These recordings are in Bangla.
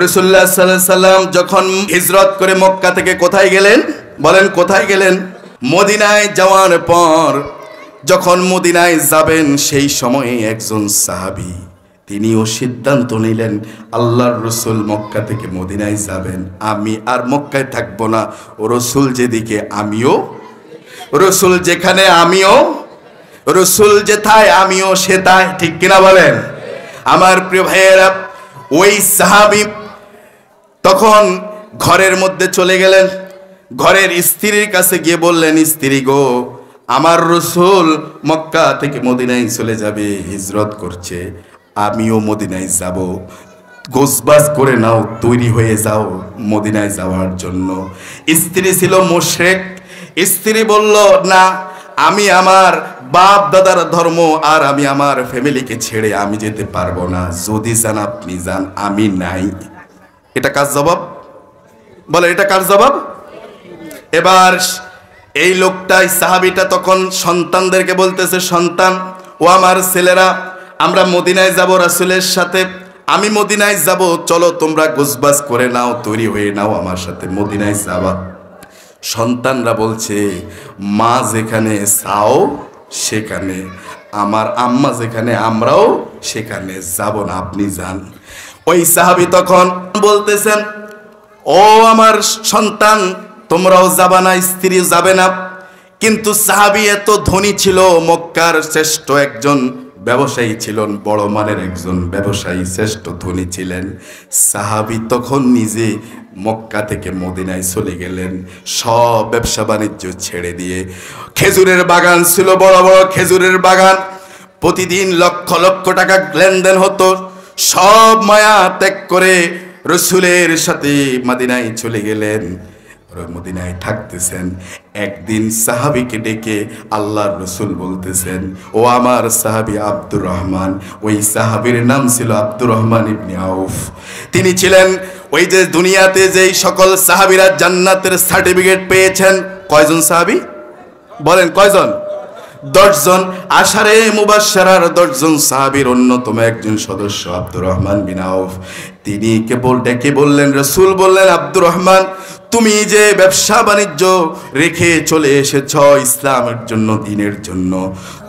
রাসূলুল্লাহ সাল্লাল্লাহু আলাইহি সাল্লাম যখন হিজরত করে মক্কা থেকে কোথায় গেলেন বলেন, কোথায় গেলেন? মদিনায় যাওয়ার পর যখন মদিনায় যাবেন সেই সময়ে একজন সাহাবী তিনিও সিদ্ধান্ত নিলেন আল্লাহর রাসূল মক্কা থেকে মদিনায় যাবেন, আমি আর মক্কায় থাকবো না। ও রাসূল যেদিকে আমিও, রাসূল যেখানে আমিও, রাসূল যেথায় আমিও সেথায়, ঠিক কিনা বলেন? আমার প্রিয় ভাইয়েরা, ওই সাহাবী তখন ঘরের মধ্যে চলে গেলেন, ঘরের স্ত্রীর কাছে গিয়ে বললেন, স্ত্রী গো, আমার রাসূল মক্কা থেকে মদিনায় চলে যাবে, হিজরত করছে, আমিও মদিনায় যাব, গোছবাজ করে নাও, তৈরি হয়ে যাও মদিনায় যাওয়ার জন্য। স্ত্রী ছিল মুশরিক, স্ত্রী বলল, না, আমি আমার বাপ দাদার ধর্ম আর আমি আমার ফ্যামিলিকে ছেড়ে আমি যেতে পারবো না, যদি যান আপনি যান, আমি নাই। এটা কার জবাব? বলে, এটা কার জবাব? এবার এই লোকটাই সাহাবীটা তখন সন্তানদেরকে বলতেছে, সন্তান ও আমার ছেলেরা, আমরা মদিনায় যাব রাসূলের সাথে, আমি মদিনায় যাব, চলো তোমরা গোছবাজ করে নাও, তৈরি হয়ে নাও, আমার সাথে মদিনায় যাবা। সন্তানরা বলছে, মা যেখানে চাও সেখানে, আমার আম্মা যেখানে আমরাও সেখানে যাব না, আপনি যান। ওই সাহাবী তখন বলতেছেন, ও আমার সন্তান, তোমরাও যাবা না, স্ত্রীও যাবে না। কিন্তু সাহাবী এত ধনী ছিল, মক্কার শ্রেষ্ঠ একজন ব্যবসায়ী ছিলেন, বড় মানের একজন ব্যবসায়ী, শ্রেষ্ঠ ধনী ছিলেন। সাহাবী তখন নিজে মক্কা থেকে মদিনায় চলে গেলেন, সব ব্যবসা বাণিজ্য ছেড়ে দিয়ে। খেজুরের বাগান ছিল, বড় বড় খেজুরের বাগান, প্রতিদিন লক্ষ লক্ষ টাকা লেনদেন হতো। সব মায়া ত্যাগ করে রাসূলের সাথে মদিনায় চলে গেলেন, মদিনায় থাকতেছেন। একদিন সাহাবীকে ডেকে আল্লাহর রাসূল বলতেছেন, ও আমার সাহাবী আব্দুর রহমান। ওই সাহাবীর নাম ছিল আব্দুর রহমান ইবনে আউফ। তিনি ছিলেন ওই যে দুনিয়াতে যেই সকল সাহাবীরা জান্নাতের সার্টিফিকেট পেয়েছেন, কয়জন সাহাবী বলেন, কয়জন? 10 জন। আশারে মুবাশশারার 10 জন সাহাবীর অন্যতম একজন সদস্য আব্দুর রহমান বিন আউফ। তিনি কেবল ডেকে বললেন, রাসূল বললেন, আব্দুর রহমান, তুমি যে ব্যবসা বাণিজ্য রেখে চলে এসেছ ইসলামের জন্য, দ্বীনের জন্য,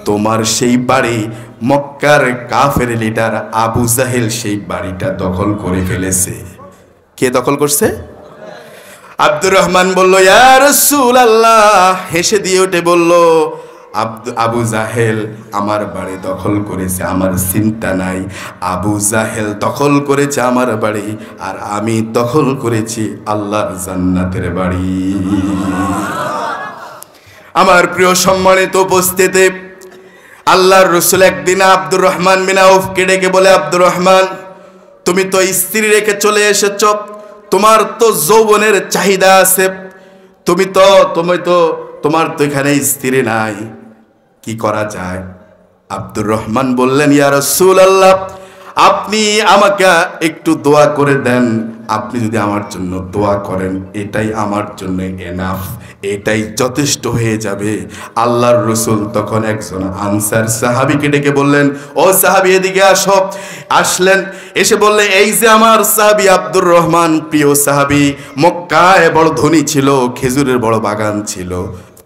তোমার সেই বাড়ি মক্কার কাফের লিডার আবু জাহেল সেই বাড়িটা দখল করে ফেলেছে। কে দখল করছে? আব্দুর রহমান বলল, ইয়া রাসূলুল্লাহ, হেসে দিয়ে উঠে বলল, আবু জাহেল আমার বাড়ি দখল করেছে, আমার চিন্তা নাই, আবু জাহেল দখল করেছে আমার বাড়ি, আর আমি দখল করেছি আল্লাহর জান্নাতের বাড়ি। আমার প্রিয় সম্মানিত উপস্থিতি, আল্লাহর রাসূল একদিন আব্দুর রহমান বিন আউফকে ডেকে বলে, আব্দুর রহমান, তুমি তো স্ত্রী রেখে চলে এসেছ, তোমার তো যৌবনের চাহিদা আছে, তোমার তো এখানে স্ত্রী নাই, কি করা যায়? আব্দুর রহমান বললেন, ইয়া রাসূলুল্লাহ, আপনি আমাকে একটু দোয়া করে দেন, আপনি যদি আমার জন্য দোয়া করেন এটাই আমার জন্য এনাফ, এটাই যথেষ্ট হয়ে যাবে। আল্লাহর রাসূল তখন একজন আনসার সাহাবীকে ডেকে বললেন, ও সাহাবী, এদিকে আসো। আসলেন, এসে বললে, এই যে আমার সাহাবী আব্দুর রহমান, প্রিয় সাহাবী, মক্কায় বড় ধনী ছিল, খেজুরের বড় বাগান ছিল,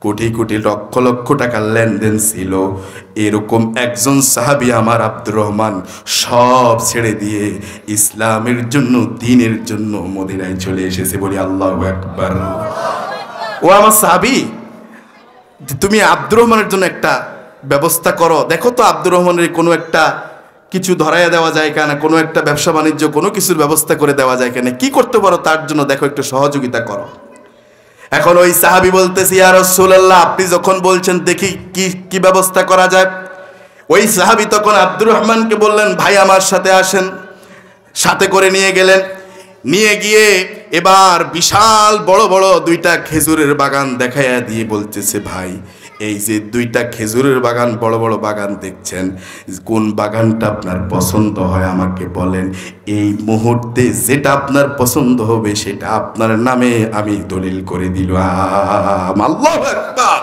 কোটি কোটি লক্ষ লক্ষ টাকার লেনদেন ছিল, এরকম একজন সাহাবী আমার আব্দুর রহমান সব ছেড়ে দিয়ে ইসলামের জন্য, দ্বীনের জন্য মদিনায় চলে এসেছে। বলি আল্লাহু আকবার। ও আমার সাহাবী, তুমি আব্দুর রহমানের জন্য একটা ব্যবস্থা করো, দেখো তো আব্দুর রহমানের কোনো একটা কিছু ধরাইয়া দেওয়া যায় কেন, কোনো একটা ব্যবসা বাণিজ্য কোনো কিছুর ব্যবস্থা করে দেওয়া যায় কেন, কি করতে পারো তার জন্য দেখো, একটু সহযোগিতা করো। এখন ওই সাহাবী বলতেছে, ইয়া রাসূলুল্লাহ, আপনি যখন বলছেন দেখি কি ব্যবস্থা করা যায়। ওই সাহাবী তখন আব্দুর রহমানকে বললেন, ভাই আমার সাথে আসেন। সাথে করে নিয়ে গেলেন, নিয়ে গিয়ে এবার বিশাল বড় বড় 2টা খেজুরের বাগান দেখাইয়া দিয়ে বলতেছে, ভাই, এই যে 2টা খেজুরের বাগান, বড় বড় বাগান দেখছেন, কোন বাগানটা আপনার পছন্দ হয় আমাকে বলেন, এই মুহূর্তে যেটা আপনার পছন্দ হবে সেটা আপনার নামে আমি দলিল করে দিলাম। আল্লাহু আকবার।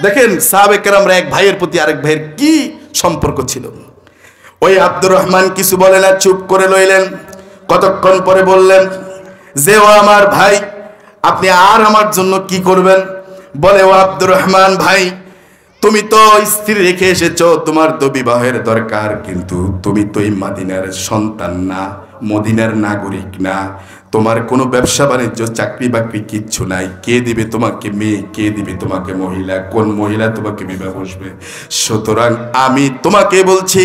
দেখেন সাহাবে কেরামরা এক ভাইয়ের প্রতি আরেক ভাইয়ের কি সম্পর্ক ছিল। ওই আব্দুর রহমান কিছু বলে না, চুপ করে লইলেন। কতক্ষণ পরে বললেন যে ও আমার ভাই, আপনি আর আমার জন্য কি করবেন? বলে ও আব্দুর রহমান ভাই, তুমি তো স্ত্রী রেখে এসেছো, তোমার তো বিবাহের দরকার, কিন্তু তুমি তো এই মদিনার সন্তান না, মদিনার নাগরিক না, তোমার কোনো ব্যবসা বাণিজ্য চাকরি বাকরি কিচ্ছু নাই, কে দিবে তোমাকে মেয়ে, কে দিবে তোমাকে মহিলা, কোন মহিলা তোমাকে বিবাহ বসবে? সুতরাং আমি তোমাকে বলছি,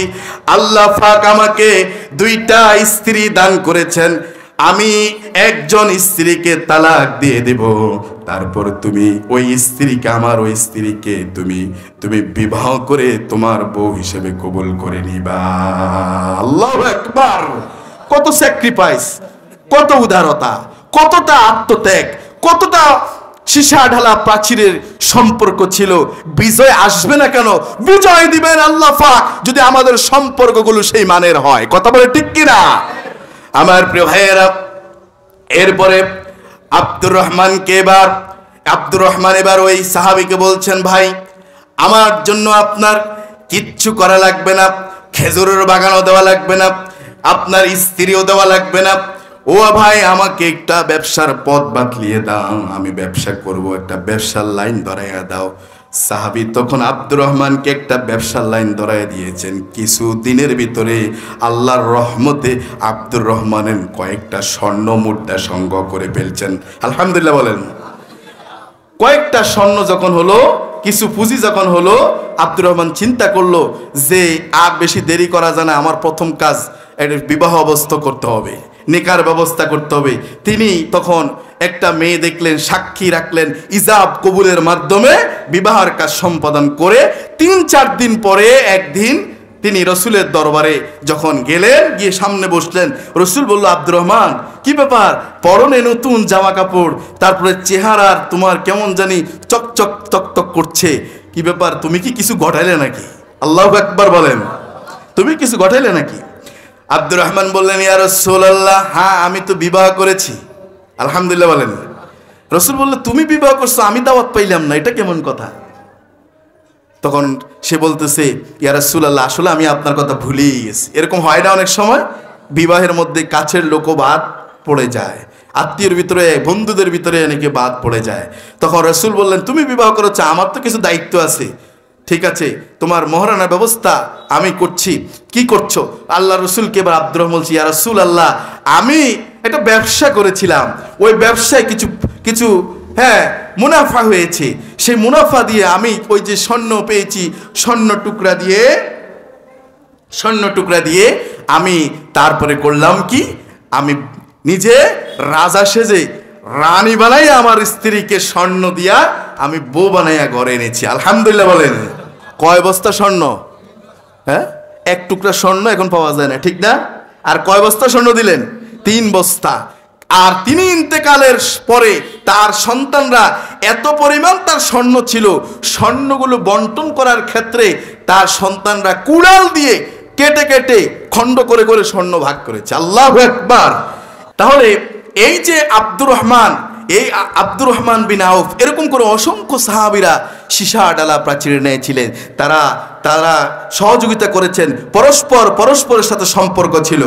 আল্লাহ পাক আমাকে দুইটা স্ত্রী দান করেছেন, আমি একজন স্ত্রীকে তালাক দিয়ে দেব, তারপর তুমি ওই স্ত্রীকে, আমার ওই স্ত্রীকে তুমি বিবাহ করে তোমার বউ হিসেবে কবুল করে নিবা। আল্লাহু আকবার! কত স্যাক্রিফাইস, কত উদারতা, কতটা আত্মত্যাগ, কতটা সীসা ঢালা প্রাচীরের সম্পর্ক ছিল। বিজয় আসবে না কেন? বিজয় দিবেন আল্লাহ পাক যদি আমাদের সম্পর্কগুলো সেই মানের হয়। কথা বলে ঠিক কিনা আমার প্রিয় ভাইয়েরা? এরপরে আব্দুর রহমান এবার ওই সাহাবীকে বলছেন, ভাই আমার জন্য আপনার কিচ্ছু করা লাগবে না, খেজুরের বাগানও দেওয়া লাগবে না, আপনার স্ত্রীও দেওয়া লাগবে না, ও ভাই আমাকে একটা ব্যবসার পথ বাতলিয়ে দাও, আমি ব্যবসা করব, একটা ব্যবসার লাইন ধরাইয়া দাও। সাহাবী তখন আব্দুর রহমানকে একটা ব্যবসার লাইন ধরাইয়া দিয়েছেন। কিছু দিনের ভিতরে আল্লাহর রহমতে আব্দুর রহমানের কয়েকটা স্বর্ণ মুদ্রা সংগ্রহ করে ফেলছেন। আলহামদুলিল্লাহ বলেন। কয়েকটা স্বর্ণ যখন হলো, কিছু পুঁজি যখন হলো, আব্দুর রহমান চিন্তা করলো যে আর বেশি দেরি করা যায় না, আমার প্রথম কাজ একটা বিবাহ অবস্থা করতে হবে, নিকার ব্যবস্থা করতে হবে। তিনি তখন একটা মেয়ে দেখলেন, সাক্ষী রাখলেন, ইজাব কবুলের মাধ্যমে বিবাহের কাজ সম্পাদন করে ৩-৪ দিন পরে একদিন তিনি রসুলের দরবারে যখন গেলেন, গিয়ে সামনে বসলেন, রসুল বলল, আব্দুর রহমান কি ব্যাপার, পরনে নতুন জামা কাপড়, তারপরে চেহারার তোমার কেমন জানি চকচক তকতক করছে, কি ব্যাপার, তুমি কি কিছু ঘটাইলে নাকি? আল্লাহু আকবার বলেন। তুমি কিছু ঘটাইলে নাকি? আব্দুর রহমান বললেন, ইয়া রাসূলুল্লাহ, হ্যাঁ আমি তো বিবাহ করেছি। আলহামদুলিল্লাহ বলেন। রসুল বললেন, তুমি বিবাহ করছো, আমি দাওয়াত পাইলাম না, এটা কেমন কথা? তখন সে বলতেছে, ইয়া রাসূলুল্লাহ, আসলে আমি আপনার কথা ভুলেই গেছি। এরকম হয় না অনেক সময়, বিবাহের মধ্যে কাছের লোকও বাদ পড়ে যায়, আত্মীয়ের ভিতরে, বন্ধুদের ভিতরে অনেকে বাদ পড়ে যায়। তখন রসুল বললেন, তুমি বিবাহ করেছো, আমার তো কিছু দায়িত্ব আছে, ঠিক আছে, তোমার মহারানার ব্যবস্থা আমি করছি। কি করছো? আল্লাহ রসুলকে এবার আব্দুর রহমান বলছি, ইয়া রাসূলুল্লাহ, আমি একটা ব্যবসা করেছিলাম, ওই ব্যবসায় কিছু মুনাফা হয়েছে, সেই মুনাফা দিয়ে আমি ওই যে স্বর্ণ পেয়েছি, স্বর্ণ টুকরা দিয়ে আমি তারপরে করলাম কি, আমি নিজে রাজা সেজে রানী বানাই আমার স্ত্রীকে স্বর্ণ দিয়া আমি বউ বানাইয়া ঘরে এনেছি। আলহামদুলিল্লাহ বলেন। কয় বস্তা স্বর্ণ? হ্যাঁ, এক টুকরা স্বর্ণ এখন পাওয়া যায় না, ঠিক না? আর কয় বস্তা স্বর্ণ দিলেন? 3 বস্তা। আর তিনি ইন্তেকালের পরে তার সন্তানরা এত পরিমাণ তার স্বর্ণ ছিল, স্বর্ণগুলো বন্টন করার ক্ষেত্রে তার সন্তানরা কুড়াল দিয়ে কেটে কেটে খণ্ড করে করে স্বর্ণ ভাগ করেছে। আল্লাহু আকবার। তাহলে এই যে আব্দুর রহমান বিন আউফ, এরকম করে অসংখ্য সাহাবীরা সীসা ডালা প্রাচীরে নিয়েছিলেন, তারা সহযোগিতা করেছেন, পরস্পরের সাথে সম্পর্ক ছিল।